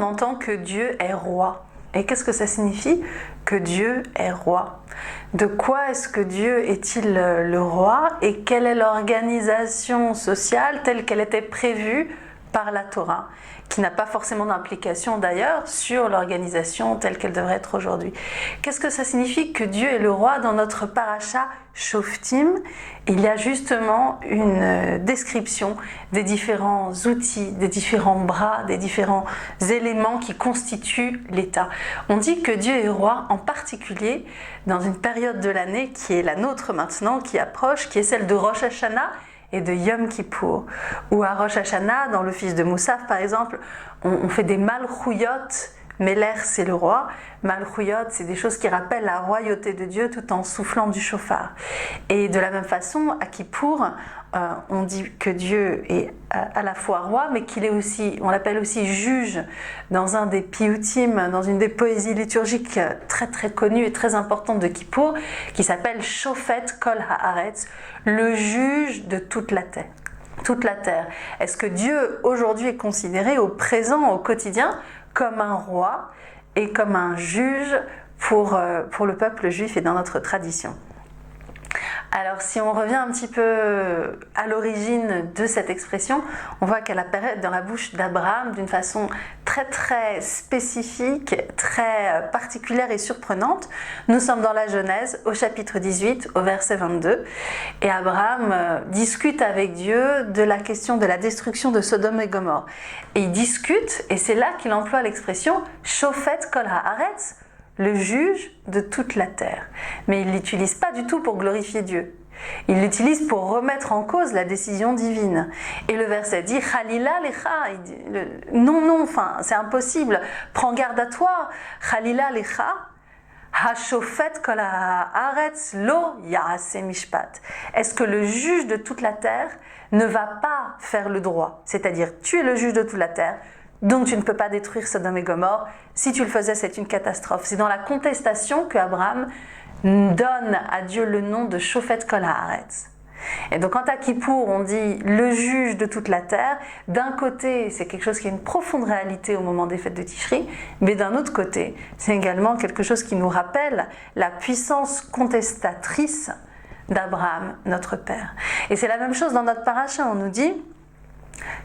entend que Dieu est roi. Et qu'est-ce que ça signifie que Dieu est roi? De quoi est-ce que Dieu est-il le roi? Et quelle est l'organisation sociale telle qu'elle était prévue par la Torah, qui n'a pas forcément d'implication d'ailleurs sur l'organisation telle qu'elle devrait être aujourd'hui. Qu'est-ce que ça signifie que Dieu est le roi? Dans notre paracha Shoftim, il y a justement une description des différents outils, des différents bras, des différents éléments qui constituent l'État. On dit que Dieu est roi en particulier dans une période de l'année qui est la nôtre maintenant, qui approche, qui est celle de Rosh Hashanah et de Yom Kippour, où à Rosh Hashanah, dans l'office de Moussaf par exemple, on fait des malchouyot. Meler, c'est le roi. Malchouyot, c'est des choses qui rappellent la royauté de Dieu tout en soufflant du chauffard. Et de la même façon, à Kippour, on dit que Dieu est à la fois roi, mais qu'il est aussi, on l'appelle aussi juge dans un des piyutim, dans une des poésies liturgiques très très connues et très importantes de Kippour, qui s'appelle Shofet Kol Haaretz, le juge de toute la terre. Toute la terre. Est-ce que Dieu aujourd'hui est considéré au présent, au quotidien, comme un roi et comme un juge pour le peuple juif et dans notre tradition? Alors si on revient un petit peu à l'origine de cette expression, on voit qu'elle apparaît dans la bouche d'Abraham d'une façon très très spécifique, très particulière et surprenante. Nous sommes dans la Genèse au chapitre 18 au verset 22 et Abraham discute avec Dieu de la question de la destruction de Sodome et Gomorrhe. Et il discute et c'est là qu'il emploie l'expression « Shofet kol haaretz », le juge de toute la terre. Mais il ne l'utilise pas du tout pour glorifier Dieu. Il l'utilise pour remettre en cause la décision divine. Et le verset dit « Chalila lecha » non, enfin, c'est impossible. Prends garde à toi. « Chalila lecha » Hashofet kol haaretz lo yaase mishpat. Est-ce que le juge de toute la terre ne va pas faire le droit? C'est-à-dire, tu es le juge de toute la terre, donc tu ne peux pas détruire Sodome et Gomorrhe. Si tu le faisais, c'est une catastrophe. C'est dans la contestation que Abraham donne à Dieu le nom de Shofet Kol Haaretz. Et donc quand à Kippour on dit le juge de toute la terre, d'un côté c'est quelque chose qui a une profonde réalité au moment des fêtes de Tishri, mais d'un autre côté c'est également quelque chose qui nous rappelle la puissance contestatrice d'Abraham, notre père. Et c'est la même chose dans notre paracha, on nous dit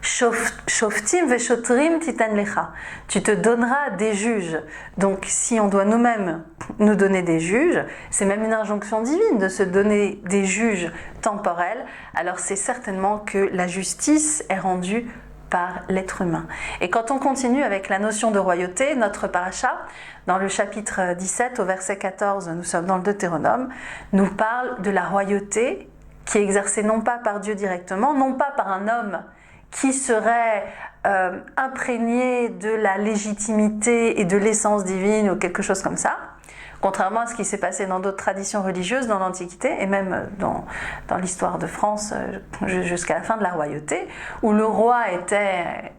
Shoftim veshotrim titan lecha. Tu te donneras des juges. Donc si on doit nous-mêmes nous donner des juges, c'est même une injonction divine de se donner des juges temporels, alors c'est certainement que la justice est rendue par l'être humain. Et quand on continue avec la notion de royauté, notre paracha, dans le chapitre 17 au verset 14, nous sommes dans le Deutéronome, nous parle de la royauté qui est exercée non pas par Dieu directement, non pas par un homme qui serait imprégné de la légitimité et de l'essence divine ou quelque chose comme ça, contrairement à ce qui s'est passé dans d'autres traditions religieuses dans l'Antiquité et même dans l'histoire de France jusqu'à la fin de la royauté, où le roi était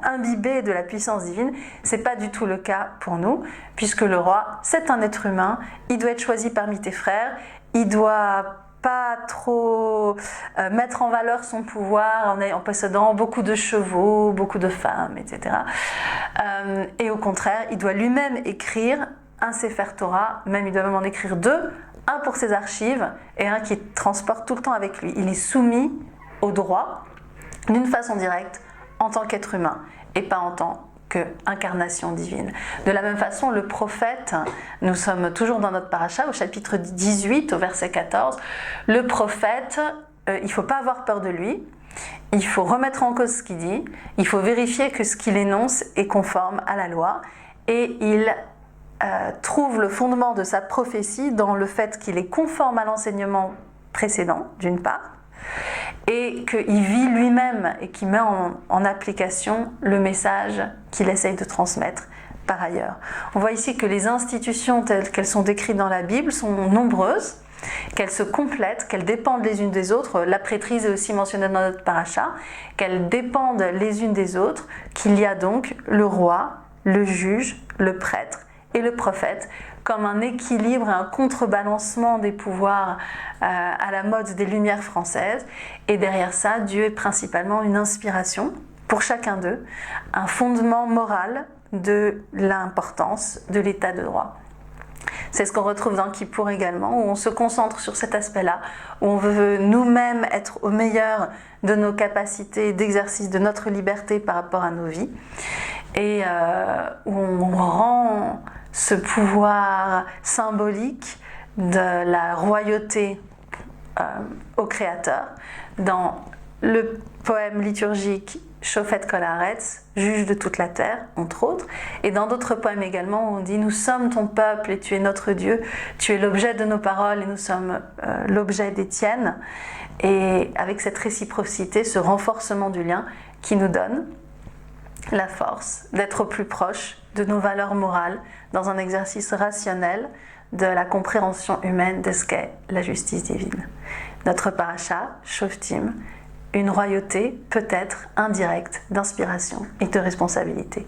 imbibé de la puissance divine. C'est pas du tout le cas pour nous, puisque le roi, c'est un être humain, il doit être choisi parmi tes frères, il doit pas trop mettre en valeur son pouvoir en possédant beaucoup de chevaux, beaucoup de femmes, etc. Et au contraire, il doit lui-même écrire un Sefer Torah, même il doit même en écrire deux, un pour ses archives et un qui transporte tout le temps avec lui. Il est soumis au droit d'une façon directe en tant qu'être humain et pas en tant qu'incarnation divine. De la même façon, le prophète, nous sommes toujours dans notre paracha, au chapitre 18, au verset 14, le prophète, il ne faut pas avoir peur de lui, il faut remettre en cause ce qu'il dit, il faut vérifier que ce qu'il énonce est conforme à la loi, et il trouve le fondement de sa prophétie dans le fait qu'il est conforme à l'enseignement précédent, d'une part, et qu'il vit lui-même et qu'il met en application le message qu'il essaye de transmettre par ailleurs. On voit ici que les institutions telles qu'elles sont décrites dans la Bible sont nombreuses, qu'elles se complètent, qu'elles dépendent les unes des autres. La prêtrise est aussi mentionnée dans notre paracha, qu'elles dépendent les unes des autres, qu'il y a donc le roi, le juge, le prêtre et le prophète, comme un équilibre et un contrebalancement des pouvoirs à la mode des Lumières françaises. Et derrière ça, Dieu est principalement une inspiration pour chacun d'eux, un fondement moral de l'importance de l'état de droit. C'est ce qu'on retrouve dans Kippour également, où on se concentre sur cet aspect-là, où on veut nous-mêmes être au meilleur de nos capacités d'exercice de notre liberté par rapport à nos vies, et où on rend ce pouvoir symbolique de la royauté au Créateur dans le poème liturgique Shofet Kol Haaretz, juge de toute la terre, entre autres, et dans d'autres poèmes également où on dit « Nous sommes ton peuple et tu es notre Dieu, tu es l'objet de nos paroles et nous sommes l'objet des tiennes », et avec cette réciprocité, ce renforcement du lien qui nous donne la force d'être au plus proche de nos valeurs morales dans un exercice rationnel de la compréhension humaine de ce qu'est la justice divine. Notre paracha, Shoftim, une royauté peut-être indirecte d'inspiration et de responsabilité.